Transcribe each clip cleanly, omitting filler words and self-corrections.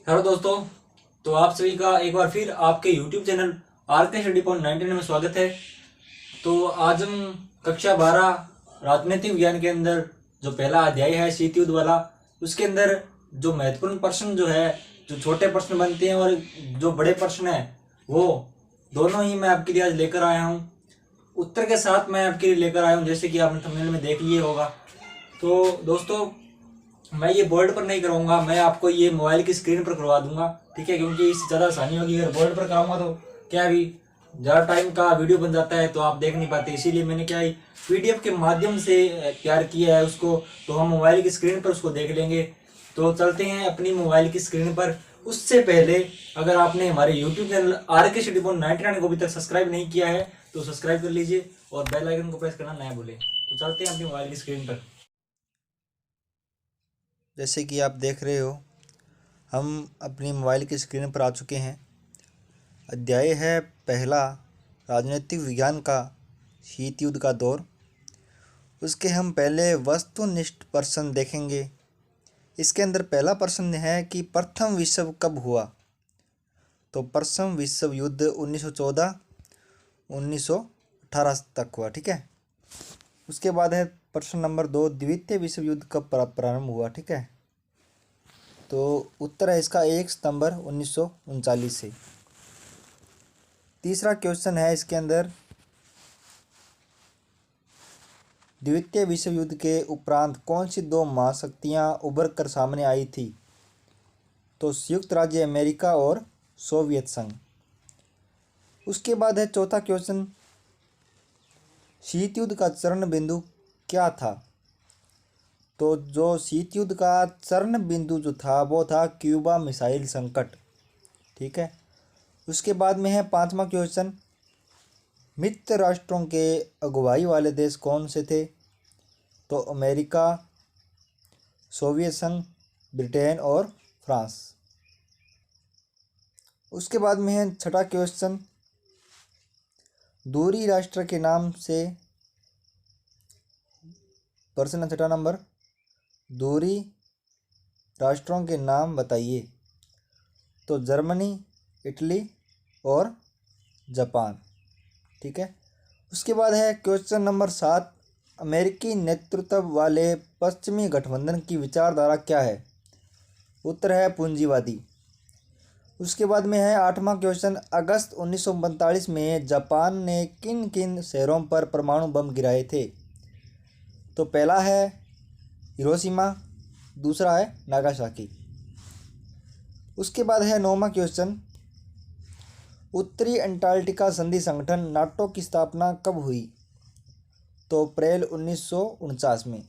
Hello दोस्तों। तो आप सभी का एक बार फिर आपके YouTube चैनल आर के स्टडी पॉइंट 99 में स्वागत है। तो आज हम कक्षा 12 राजनीतिक विज्ञान के अंदर जो पहला अध्याय है शीत युद्ध वाला, उसके अंदर जो महत्वपूर्ण प्रश्न जो है, जो छोटे प्रश्न बनते हैं और जो बड़े प्रश्न है, वो दोनों ही मैं आपके लिए आज लेकर आया हूँ। उत्तर के साथ मैं आपके लिए लेकर आया हूँ, जैसे कि आपने थंबनेल में देख लिया होगा। तो दोस्तों, मैं ये बोर्ड पर नहीं कराऊंगा, मैं आपको ये मोबाइल की स्क्रीन पर करवा दूंगा, ठीक है? क्योंकि इससे ज़्यादा आसानी होगी। अगर बोर्ड पर कराऊंगा तो क्या अभी ज़्यादा टाइम का वीडियो बन जाता है तो आप देख नहीं पाते, इसीलिए मैंने क्या है PDF के माध्यम से तैयार किया है उसको। तो हम मोबाइल की स्क्रीन पर उसको देख लेंगे। तो चलते हैं अपनी मोबाइल की स्क्रीन पर। उससे पहले अगर आपने हमारे यूट्यूब चैनल आर के स्टडी पॉइंट 99 को अभी तक सब्सक्राइब नहीं किया है तो सब्सक्राइब कर लीजिए और बेल आइकन को प्रेस करना ना भूलें। तो चलते हैं अपनी मोबाइल की स्क्रीन पर। जैसे कि आप देख रहे हो, हम अपनी मोबाइल की स्क्रीन पर आ चुके हैं। अध्याय है पहला, राजनीतिक विज्ञान का शीत युद्ध का दौर। उसके हम पहले वस्तुनिष्ठ प्रश्न देखेंगे। इसके अंदर पहला प्रश्न है कि प्रथम विश्व कब हुआ। तो प्रथम विश्व युद्ध 1914 1918 तक हुआ, ठीक है। उसके बाद है प्रश्न नंबर 2, द्वितीय विश्व युद्ध कब प्रारंभ हुआ, ठीक है। तो उत्तर है इसका 1 सितंबर 1939 से। तीसरा क्वेश्चन है इसके अंदर, द्वितीय विश्व युद्ध के उपरांत कौन सी दो महाशक्तियां उभर कर सामने आई थी। तो संयुक्त राज्य अमेरिका और सोवियत संघ। उसके बाद है चौथा क्वेश्चन, शीत युद्ध का चरण बिंदु क्या था। तो जो शीत युद्ध का चरण बिंदु जो था वो था क्यूबा मिसाइल संकट, ठीक है। उसके बाद में है पांचवा क्वेश्चन, मित्र राष्ट्रों के अगुवाई वाले देश कौन से थे। तो अमेरिका, सोवियत संघ, ब्रिटेन और फ्रांस। उसके बाद में है छठा क्वेश्चन, दूरी राष्ट्र के नाम से। प्रश्न छठा नंबर, दूरी राष्ट्रों के नाम बताइए। तो जर्मनी, इटली और जापान, ठीक है। उसके बाद है क्वेश्चन नंबर 7, अमेरिकी नेतृत्व वाले पश्चिमी गठबंधन की विचारधारा क्या है। उत्तर है पूंजीवादी। उसके बाद में है आठवां क्वेश्चन, अगस्त 1945 में जापान ने किन किन शहरों पर परमाणु बम गिराए थे। तो पहला है हिरोशिमा, दूसरा है नागासाकी। उसके बाद है नौवां क्वेश्चन, उत्तरी अंटार्कटिका संधि संगठन नाटो की स्थापना कब हुई। तो अप्रैल 1949 में।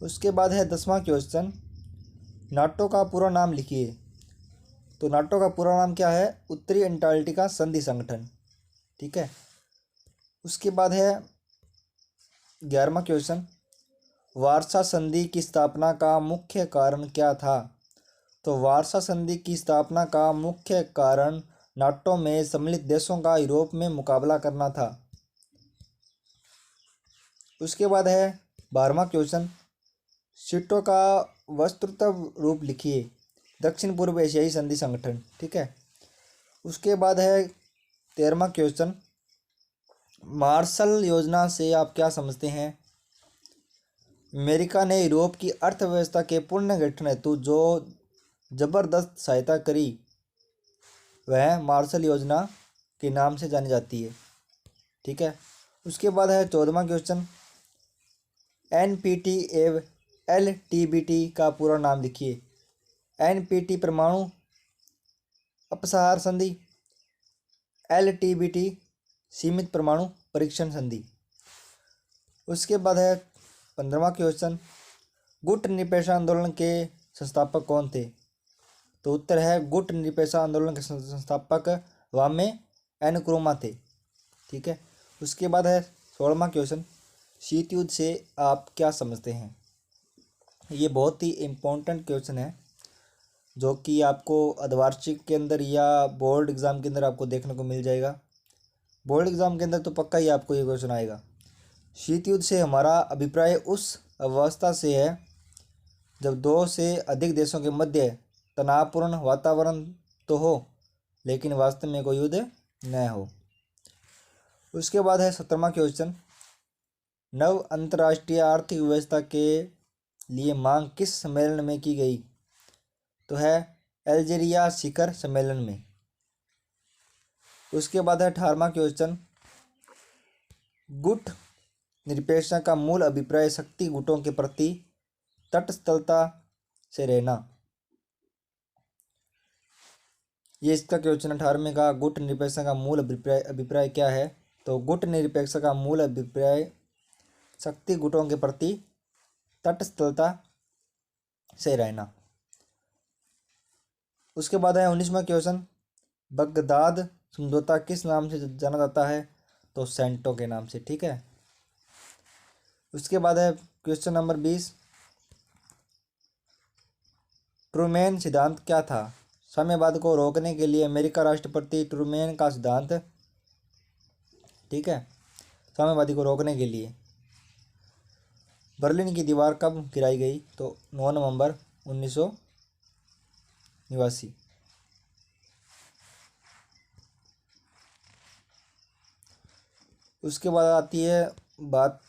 उसके बाद है 10वां क्वेश्चन, नाटो का पूरा नाम लिखिए। तो नाटो का पूरा नाम क्या है, उत्तरी अंटार्कटिका संधि संगठन, ठीक है। उसके बाद है 11वां क्वेश्चन, वार्सा संधि की स्थापना का मुख्य कारण क्या था। तो वार्सा संधि की स्थापना का मुख्य कारण नाटो में सम्मिलित देशों का यूरोप में मुकाबला करना था। उसके बाद है 12वां क्वेश्चन, सीटों का वस्तुतव रूप लिखिए। दक्षिण पूर्व एशियाई संधि संगठन, ठीक है। उसके बाद है 13वां क्वेश्चन, मार्शल योजना से आप क्या समझते हैं। अमेरिका ने यूरोप की अर्थव्यवस्था के पुनर्गठन हेतु जो जबरदस्त सहायता करी वह मार्शल योजना के नाम से जानी जाती है, ठीक है। उसके बाद है 14वां क्वेश्चन, NPT एवं LTBT का पूरा नाम लिखिए। NPT परमाणु अपसार संधि, LTBT सीमित परमाणु परीक्षण संधि। उसके बाद है 15वां क्वेश्चन, गुट निरपेक्ष आंदोलन के संस्थापक कौन थे। तो उत्तर है गुट निरपेक्ष आंदोलन के संस्थापक वामे एनक्रुमा थे, ठीक है। उसके बाद है 16वां क्वेश्चन, शीत युद्ध से आप क्या समझते हैं। ये बहुत ही इम्पोर्टेंट क्वेश्चन है जो कि आपको अर्धवार्षिक के अंदर या बोर्ड एग्ज़ाम के अंदर आपको देखने को मिल जाएगा। बोर्ड एग्ज़ाम के अंदर तो पक्का ही आपको ये क्वेश्चन आएगा। शीत युद्ध से हमारा अभिप्राय उस अवस्था से है जब दो से अधिक देशों के मध्य तनावपूर्ण वातावरण तो हो लेकिन वास्तव में कोई युद्ध न हो। उसके बाद है 17वां क्वेश्चन, नव अंतर्राष्ट्रीय आर्थिक व्यवस्था के लिए मांग किस सम्मेलन में की गई? तो है अल्जीरिया शिखर सम्मेलन में। उसके बाद है 18वां क्वेश्चन, गुट निरपेक्षता का मूल अभिप्राय शक्ति गुटों के प्रति तटस्थता से रहना। ये इसका क्वेश्चन 18वें का, गुट निरपेक्षता का मूल अभिप्राय क्या है? तो गुट निरपेक्षता का मूल अभिप्राय शक्ति गुटों के प्रति तटस्थता से रहना। उसके बाद है 19वां क्वेश्चन, बगदाद समझौता किस नाम से जाना जाता है? तो सेंटो के नाम से। ठीक है। उसके बाद है क्वेश्चन नंबर 20, ट्रूमैन सिद्धांत क्या था? साम्यवाद को रोकने के लिए अमेरिका राष्ट्रपति ट्रूमैन का सिद्धांत। ठीक है, साम्यवादी को रोकने के लिए। बर्लिन की दीवार कब गिराई गई? तो 9 नवंबर 1989। उसके बाद आती है बात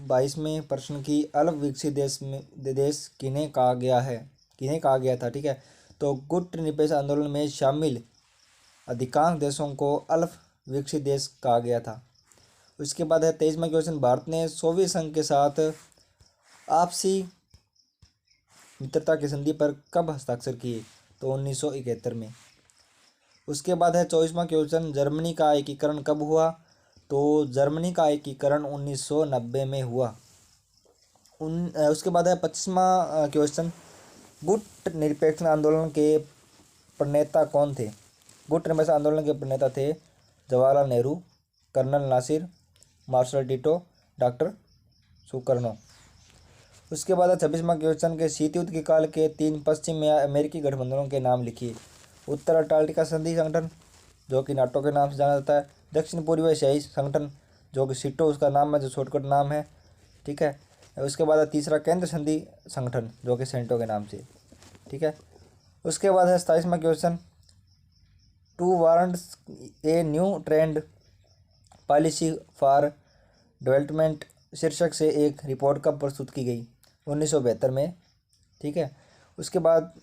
22वें प्रश्न की, अल्प विकसित देश किन्हें कहा गया था? ठीक है, तो गुट निरपेक्ष आंदोलन में शामिल अधिकांश देशों को अल्प विकसित देश कहा गया था। उसके बाद है 23वां क्वेश्चन, भारत ने सोवियत संघ के साथ आपसी मित्रता की संधि पर कब हस्ताक्षर किए? तो 1971 में। उसके बाद है 24वां क्वेश्चन, जर्मनी का एकीकरण कब हुआ? तो जर्मनी का एकीकरण 1990 में हुआ। उसके बाद है 25वां क्वेश्चन, गुट निरपेक्ष आंदोलन के प्रणेता कौन थे? गुट निरपेक्ष आंदोलन के प्रणेता थे Jawaharlal Nehru, colonel Nasser, marshal Tito, doctor Sukarno. उसके बाद 26वां क्वेश्चन के शीत युद्ध के काल के 3 पश्चिमी अमेरिकी गठबंधनों के नाम लिखिए। उत्तर अटलांटिका संधि संगठन जो कि नाटो के नाम से जाना जाता है, दक्षिण पूर्वी एशियाई संगठन जो कि सीटो उसका नाम है, जो शॉर्टकट नाम है। ठीक है। उसके बाद तीसरा केंद्र संधि संगठन जो कि सेंटो के नाम से। ठीक है। उसके बाद है 27वां question, towards a new trend policy for development शीर्षक से एक रिपोर्ट कब प्रस्तुत की गई? 1972 में। ठीक है। उसके बाद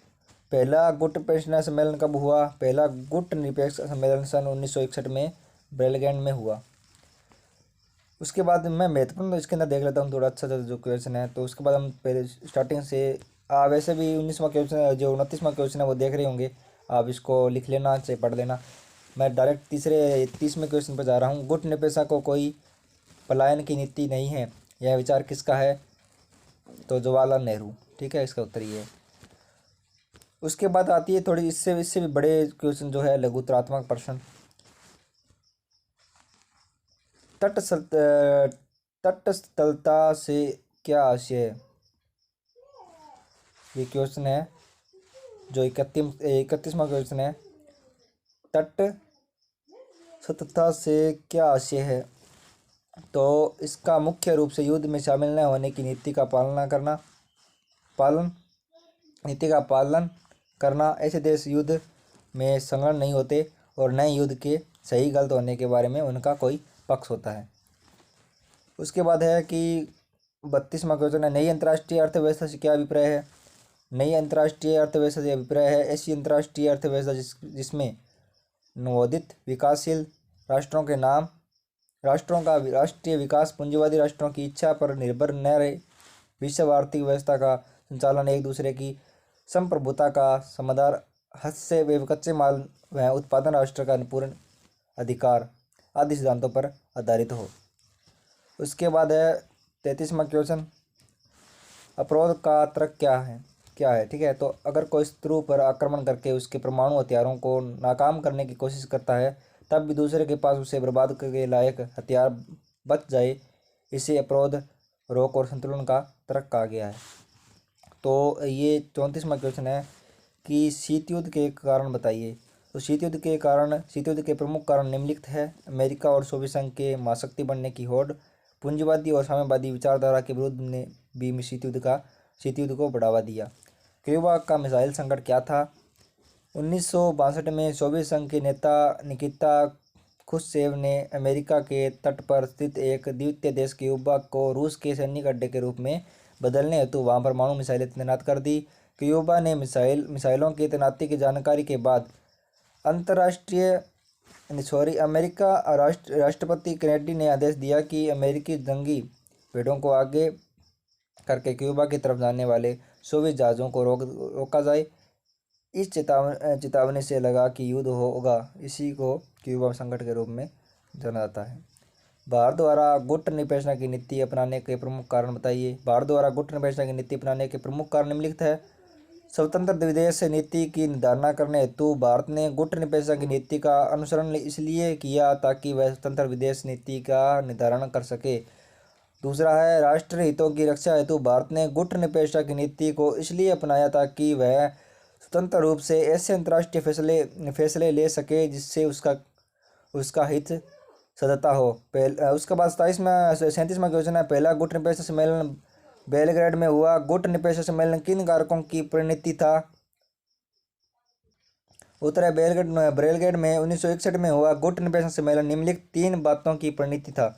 पहला गुट निरपेक्ष सम्मेलन कब हुआ? पहला गुट निरपेक्ष सम्मेलन सन 1961 में बेलग्रेड में हुआ। उसके बाद मैं महत्वपूर्ण इसके अंदर देख लेता हूँ थोड़ा अच्छा जो क्वेश्चन है। तो उसके बाद हम पहले स्टार्टिंग से वैसे भी 19वां क्वेश्चन जो 29वां क्वेश्चन है वो देख रहे होंगे, आप इसको लिख लेना चाहे पढ़ लेना। मैं डायरेक्ट 30वें क्वेश्चन पर जा रहा हूँ। गुट निरपेक्षता को कोई पलायन की नीति नहीं है, यह विचार किसका है? तो जवाहरलाल नेहरू। ठीक है, इसका उत्तर ये है। उसके बाद आती है थोड़ी इससे भी बड़े क्वेश्चन जो है लघुतरात्मक प्रश्न, तटस्थलता से क्या आशय है? ये क्वेश्चन है जो 31वां क्वेश्चन है, तटस्थलता से क्या आशय है? तो इसका मुख्य रूप से युद्ध में शामिल न होने की नीति का पालन करना। ऐसे देश युद्ध में संलग्न नहीं होते और न युद्ध के सही गलत होने के बारे में उनका कोई पक्ष होता है। उसके बाद है कि 32वां क्वेश्चन है, नई अंतर्राष्ट्रीय अर्थव्यवस्था से क्या अभिप्राय है? नई अंतर्राष्ट्रीय अर्थव्यवस्था से अभिप्राय है ऐसी अंतर्राष्ट्रीय अर्थव्यवस्था जिसमें नवोदित विकासशील राष्ट्रों का राष्ट्रीय विकास पूंजीवादी राष्ट्रों की इच्छा पर निर्भर न रहे। विश्व आर्थिक व्यवस्था का संचालन एक दूसरे की संप्रभुता का समाधान, हद से वे कच्चे माल व उत्पादन राष्ट्र का पूर्ण अधिकार आदि सिद्धांतों पर आधारित हो। उसके बाद है 33वां क्वेश्चन, अपरोध का तर्क क्या है? ठीक है, तो अगर कोई शत्रु पर आक्रमण करके उसके परमाणु हथियारों को नाकाम करने की कोशिश करता है तब भी दूसरे के पास उसे बर्बाद करने के लायक हथियार बच जाए, इसे अपरोध, रोक और संतुलन का तर्क कहा गया है। तो ये 34वां क्वेश्चन है कि शीत युद्ध के कारण बताइए। तो शीत युद्ध के प्रमुख कारण निम्नलिखित है। अमेरिका और सोवियत संघ के महाशक्ति बनने की होड़, पूंजीवादी और साम्यवादी विचारधारा के विरुद्ध ने भी शीत युद्ध को बढ़ावा दिया। क्यूबा का मिसाइल संकट क्या था? 1962 में सोवियत संघ के नेता निकिता खुश्चेव ने अमेरिका के तट पर स्थित एक द्वितीय देश क्यूबा को रूस के सैनिक अड्डे के रूप में बदलने हेतु वहां परमाणु मिसाइलें तैनात कर दी। क्यूबा ने मिसाइलों की तैनाती की जानकारी के बाद अमेरिका राष्ट्रपति केनेडी ने आदेश दिया कि अमेरिकी जंगी भेड़ों को आगे करके क्यूबा की तरफ जाने वाले सोवियत जहाज़ों को रोका जाए। इस चेतावनी से लगा कि युद्ध होगा। इसी को क्यूबा संकट के रूप में जाना जाता है। भारत द्वारा गुट निरपेक्षता की नीति अपनाने के प्रमुख कारण बताइए। भारत द्वारा गुट निरपेक्षता की नीति अपनाने के प्रमुख कारण निम्नलिखित है। स्वतंत्र विदेश नीति की निर्धारणा करने हेतु भारत ने गुट निरपेक्षता की नीति का अनुसरण इसलिए किया ताकि वह स्वतंत्र विदेश नीति का निर्धारण कर सके। दूसरा है, राष्ट्र हितों की रक्षा हेतु भारत ने गुट निरपेक्षता की नीति को इसलिए अपनाया ताकि वह स्वतंत्र रूप से ऐसे अंतर्राष्ट्रीय फैसले ले सके जिससे उसका हित सदता हो। उसके बाद 37वां क्वेश्चन है, पहला गुट निरपेक्षता सम्मेलन बेलग्रेड में हुआ। गुट निरपेक्षता सम्मेलन किन कारकों की परिणति था? उत्तर है बेलग्रेड में 1961 में हुआ गुट निरपेक्षता सम्मेलन निम्नलिखित 3 बातों की परिणति था।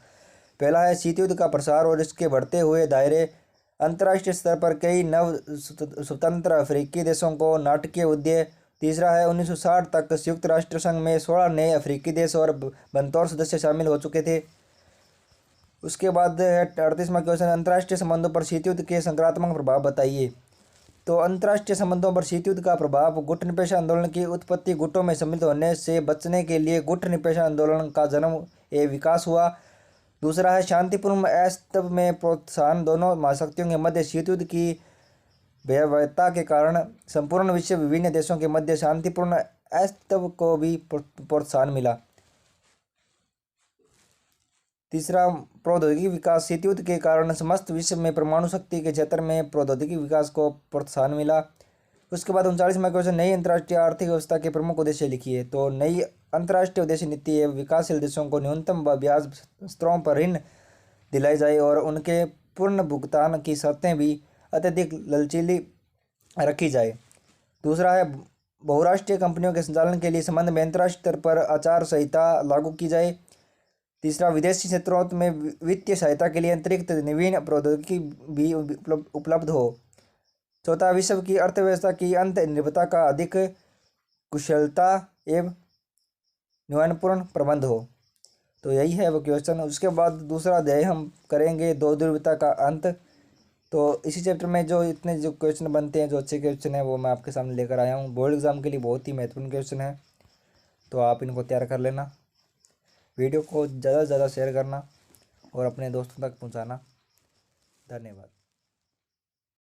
पहला है शीत युद्ध का प्रसार और इसके बढ़ते हुए दायरे। अंतर्राष्ट्रीय स्तर पर कई नव स्वतंत्र अफ्रीकी देशों को नाटकीय उदय। तीसरा है 1960 तक संयुक्त राष्ट्र संघ में 16 नए अफ्रीकी देश और बतौर सदस्य शामिल हो चुके थे। उसके बाद है 38वां क्वेश्चन, अंतर्राष्ट्रीय संबंधों पर शीत युद्ध के सकारात्मक प्रभाव बताइए। तो अंतर्राष्ट्रीय संबंधों पर शीत युद्ध का प्रभाव, गुट निरपेक्ष आंदोलन की उत्पत्ति, गुटों में सम्मिलित होने से बचने के लिए गुट निरपेक्ष आंदोलन का जन्म एवं विकास हुआ। दूसरा है शांतिपूर्ण अस्तित्व में प्रोत्साहन, दोनों महाशक्तियों के मध्य शीत युद्ध की भयावहता के कारण संपूर्ण विश्व विभिन्न देशों के मध्य शांतिपूर्ण अस्तित्व को भी प्रोत्साहन मिला। तीसरा, प्रौद्योगिकी विकास, शीत युद्ध के कारण समस्त विश्व में परमाणु शक्ति के क्षेत्र में प्रौद्योगिकी विकास को प्रोत्साहन मिला। उसके बाद 39वां क्वेश्चन, नई अंतर्राष्ट्रीय आर्थिक व्यवस्था के प्रमुख उद्देश्य लिखिए। तो नई अंतर्राष्ट्रीय उद्देश्य नीति एवं विकासशील देशों को न्यूनतम ब्याज स्तरों पर ऋण दिलाई जाए और उनके पूर्ण भुगतान की शर्तें भी अत्यधिक लचीली रखी जाए। दूसरा है, बहुराष्ट्रीय कंपनियों के संचालन के लिए संबंध में अंतर्राष्ट्रीय स्तर पर आचार संहिता लागू की जाए। तीसरा, विदेशी क्षेत्रों में वित्तीय सहायता के लिए अतिरिक्त नवीन प्रौद्योगिकी भी उपलब्ध हो। चौथा, विश्व की अर्थव्यवस्था की अंत निर्भरता का अधिक कुशलता एवं न्यूनपूर्ण प्रबंध हो। तो यही है वो क्वेश्चन। उसके बाद दूसरा अध्याय हम करेंगे दो ध्रुवता का अंत। तो इसी चैप्टर में जो इतने जो क्वेश्चन बनते हैं, जो अच्छे क्वेश्चन हैं, वो मैं आपके सामने लेकर आया हूँ। बोर्ड एग्जाम के लिए बहुत ही महत्वपूर्ण क्वेश्चन है, तो आप इनको तैयार कर लेना। वीडियो को ज़्यादा से ज़्यादा शेयर करना और अपने दोस्तों तक पहुँचाना। धन्यवाद।